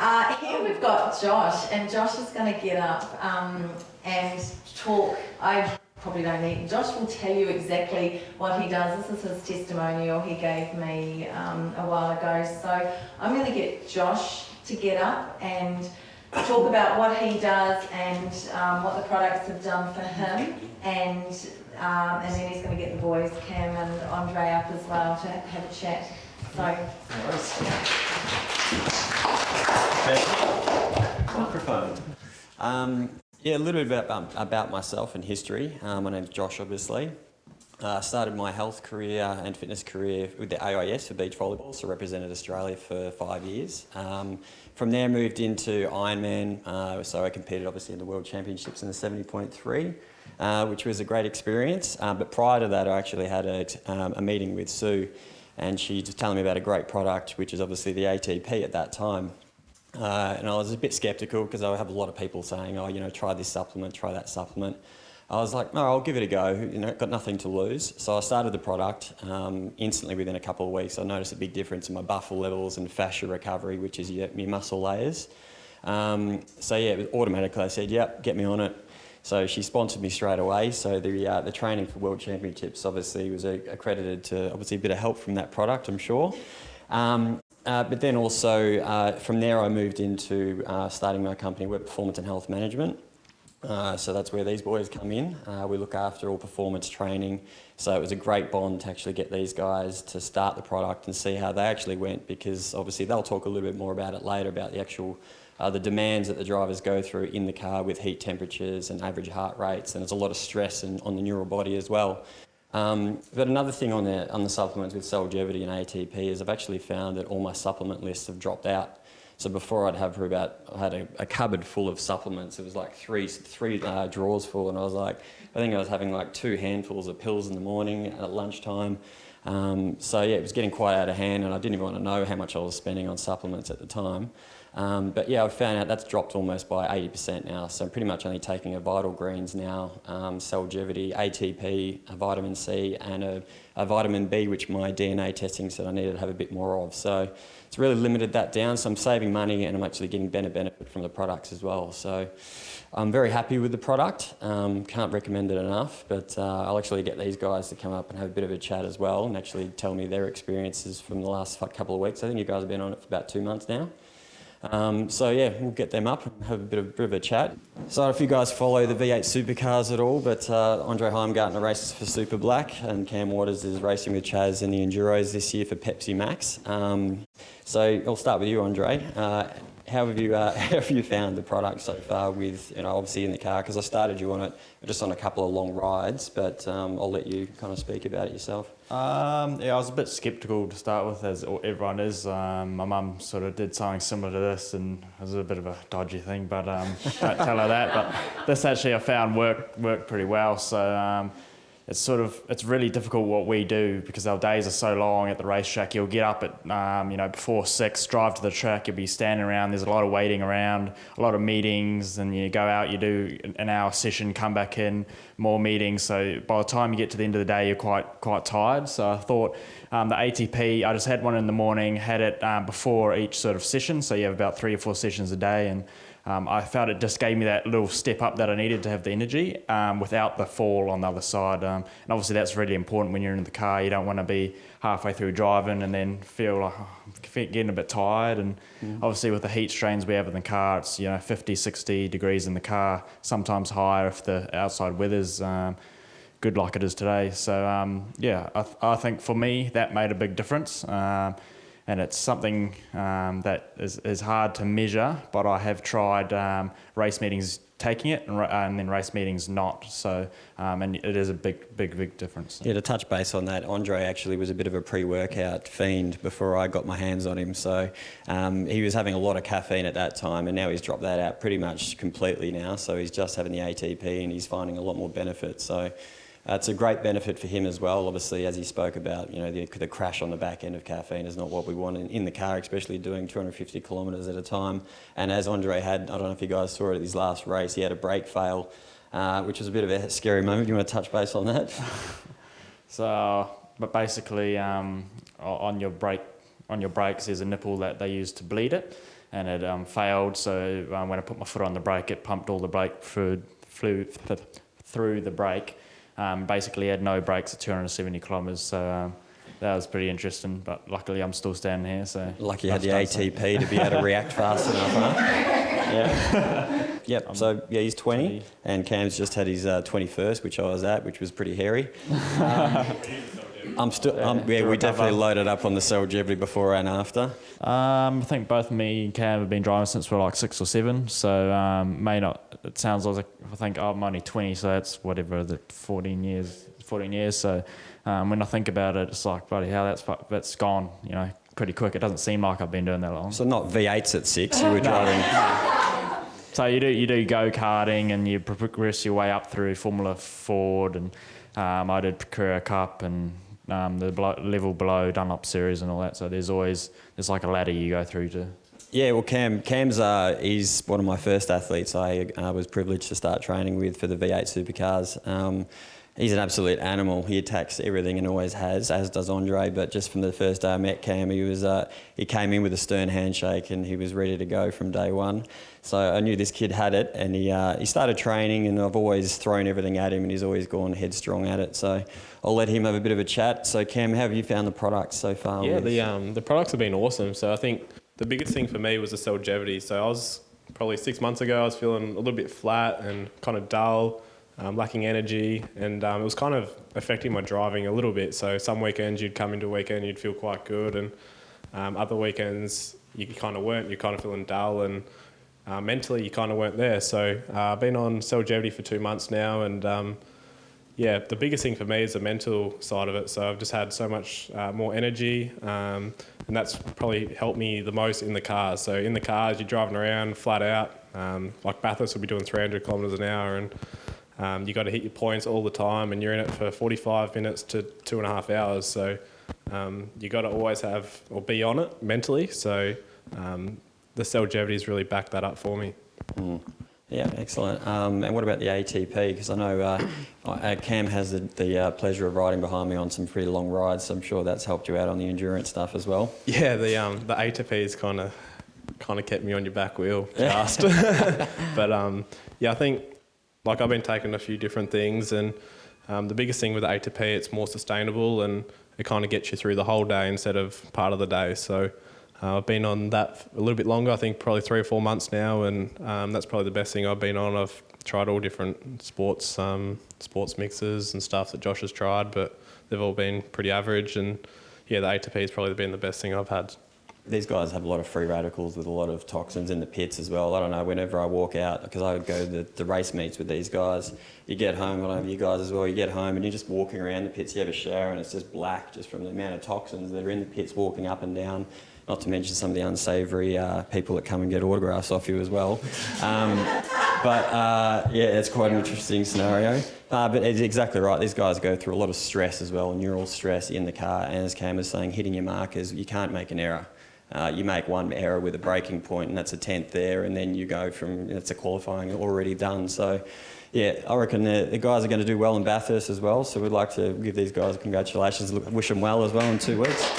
Here we've got Josh, and Josh is going to get up and talk. I probably don't need. Josh will tell you exactly what he does. This is his testimonial he gave me a while ago. So I'm going to get Josh to get up and talk about what he does and what the products have done for him, and then he's going to get the boys, Cam and Andre, up as well to have a chat. So. Microphone. Yeah, a little bit about myself and history. My name's Josh, obviously. I started my health career and fitness career with the AIS for beach volleyball, so represented Australia for 5 years. From there, moved into Ironman, so I competed obviously in the World Championships in the 70.3, which was a great experience. But prior to that, I actually had a meeting with Sue, and she was telling me about a great product, which is obviously the ATP at that time. And I was a bit sceptical because I have a lot of people saying, oh, you know, try this supplement, try that supplement. I was like, no, I'll give it a go, you know, got nothing to lose. So I started the product. Instantly within a couple of weeks, I noticed a big difference in my buffer levels and fascia recovery, which is your muscle layers. So yeah, automatically I said, yep, get me on it. So she sponsored me straight away. So the training for World Championships obviously was accredited to obviously a bit of help from that product, I'm sure. But then also from there I moved into starting my company, Web Performance and Health Management. So that's where these boys come in. We look after all performance training. So it was a great bond to actually get these guys to start the product and see how they actually went, because obviously they'll talk a little bit more about it later, about the actual the demands that the drivers go through in the car with heat temperatures and average heart rates, and there's a lot of stress on the neural body as well. But another thing on the supplements with Cellgevity and ATP is I've actually found that all my supplement lists have dropped out. So before I had a cupboard full of supplements. It was like three drawers full, and I was like, I think I was having like 2 handfuls of pills in the morning at lunchtime. So yeah, it was getting quite out of hand, and I didn't even want to know how much I was spending on supplements at the time. But yeah, I found out that's dropped almost by 80% now. So I'm pretty much only taking a Vital Greens now, Cellgevity, ATP, a vitamin C, and a vitamin B, which my DNA testing said I needed to have a bit more of. So it's really limited that down. So I'm saving money, and I'm actually getting better benefit from the products as well. So I'm very happy with the product. Can't recommend it enough, but I'll actually get these guys to come up and have a bit of a chat as well and actually tell me their experiences from the last couple of weeks. I think you guys have been on it for about 2 months now. So yeah, we'll get them up and have a bit of a chat. So if you guys follow the V8 supercars at all, but Andre Heimgartner races for Super Black, and Cam Waters is racing with Chaz in the Enduros this year for Pepsi Max. So I'll start with you, Andre. How have you found the product so far with, you know, obviously in the car, because I started you on it just on a couple of long rides, but I'll let you kind of speak about it yourself. Yeah, I was a bit sceptical to start with, as everyone is. My mum sort of did something similar to this, and it was a bit of a dodgy thing, but don't tell her that. But this actually I found worked pretty well. So it's really difficult what we do, because our days are so long at the racetrack. You'll get up at before 6, drive to the track. You'll be standing around. There's a lot of waiting around, a lot of meetings, and you go out. You do an hour session, come back in, more meetings. So by the time you get to the end of the day, you're quite tired. So I thought the ATP. I just had one in the morning, had it before each sort of session. So you have about 3 or 4 sessions a day, and I felt it just gave me that little step up that I needed to have the energy without the fall on the other side. And obviously that's really important when you're in the car. You don't want to be halfway through driving and then feel like getting a bit tired. And obviously with the heat strains we have in the car, it's 50, 60 degrees in the car, sometimes higher if the outside weather's good like it is today. So yeah, I think for me that made a big difference. And it's something that is hard to measure, but I have tried race meetings taking it and then race meetings not. So, and it is a big difference. Yeah, to touch base on that, Andre actually was a bit of a pre-workout fiend before I got my hands on him. So he was having a lot of caffeine at that time, and now he's dropped that out pretty much completely now. So he's just having the ATP, and he's finding a lot more benefit. So it's a great benefit for him as well. Obviously, as he spoke about, the crash on the back end of caffeine is not what we want in the car, especially doing 250 kilometres at a time. And as Andre had, I don't know if you guys saw it at his last race, he had a brake fail, which was a bit of a scary moment. Do you want to touch base on that? So, but basically, on your brakes, there's a nipple that they use to bleed it. and it failed. So when I put my foot on the brake, it pumped all the brake fluid through the brake. Basically had no brakes at 270 kilometres, so that was pretty interesting, but luckily I'm still standing here. So Lucky you had the ATP to be able to react fast enough, huh? Yeah. Yep, so yeah, he's 20, and Cam's just had his 21st, which I was at, which was pretty hairy. We definitely loaded up on the Cellgevity before and after. I think both me and Cam have been driving since we're like 6 or 7, so it sounds like, I think I'm only 20, so that's whatever, 14 years. So when I think about it, it's like, bloody hell, that's gone, pretty quick. It doesn't seem like I've been doing that long. So not V8s at 6, you were driving... So you do go-karting and you progress your way up through Formula Ford, and I did Career Cup and the level below Dunlop Series and all that. So there's like a ladder you go through to. Yeah, well, Cam's he's one of my first athletes I was privileged to start training with for the V8 supercars. He's an absolute animal. He attacks everything and always has, as does Andre. But just from the first day I met Cam, he came in with a stern handshake and he was ready to go from day one. So I knew this kid had it, and he started training, and I've always thrown everything at him, and he's always gone headstrong at it. So I'll let him have a bit of a chat. So Cam, how have you found the products so far? Yeah, the products have been awesome. So I think the biggest thing for me was the Cellgevity. So I was probably 6 months ago, I was feeling a little bit flat and kind of dull. Lacking energy, and it was kind of affecting my driving a little bit. So some weekends you'd come into a weekend, you'd feel quite good, and other weekends you kind of weren't. You're kind of feeling dull, and mentally you kind of weren't there. So I've been on Cellgevity for 2 months now, and the biggest thing for me is the mental side of it. So I've just had so much more energy, and that's probably helped me the most in the cars. So in the cars, you're driving around flat out. Like Bathurst will be doing 300 kilometres an hour, and you got to hit your points all the time, and you're in it for 45 minutes to 2.5 hours. So you got to always have or be on it mentally. So the Cellgevity's really backed that up for me. Yeah, excellent. And what about the ATP? Because I know Cam has the pleasure of riding behind me on some pretty long rides, so I'm sure that's helped you out on the endurance stuff as well. Yeah, the ATP's kind of kept me on your back wheel fast. But I think, like, I've been taking a few different things, and the biggest thing with the ATP, it's more sustainable, and it kind of gets you through the whole day instead of part of the day. So I've been on that a little bit longer, I think probably 3 or 4 months now, and that's probably the best thing I've been on. I've tried all different sports mixes and stuff that Josh has tried, but they've all been pretty average, and yeah, the ATP has probably been the best thing I've had. These guys have a lot of free radicals with a lot of toxins in the pits as well. I don't know, whenever I walk out, because I would go to the race meets with these guys, you get home, I don't know you guys as well, you get home and you're just walking around the pits, you have a shower and it's just black just from the amount of toxins that are in the pits walking up and down, not to mention some of the unsavoury people that come and get autographs off you as well. It's quite an interesting scenario. But it's exactly right, these guys go through a lot of stress as well, neural stress in the car, and as Cam was saying, hitting your markers, you can't make an error. You make one error with a braking point and that's a 10th there, and then you go from, it's a qualifying already done. So yeah, I reckon the guys are going to do well in Bathurst as well, so we'd like to give these guys congratulations, wish them well as well in 2 weeks.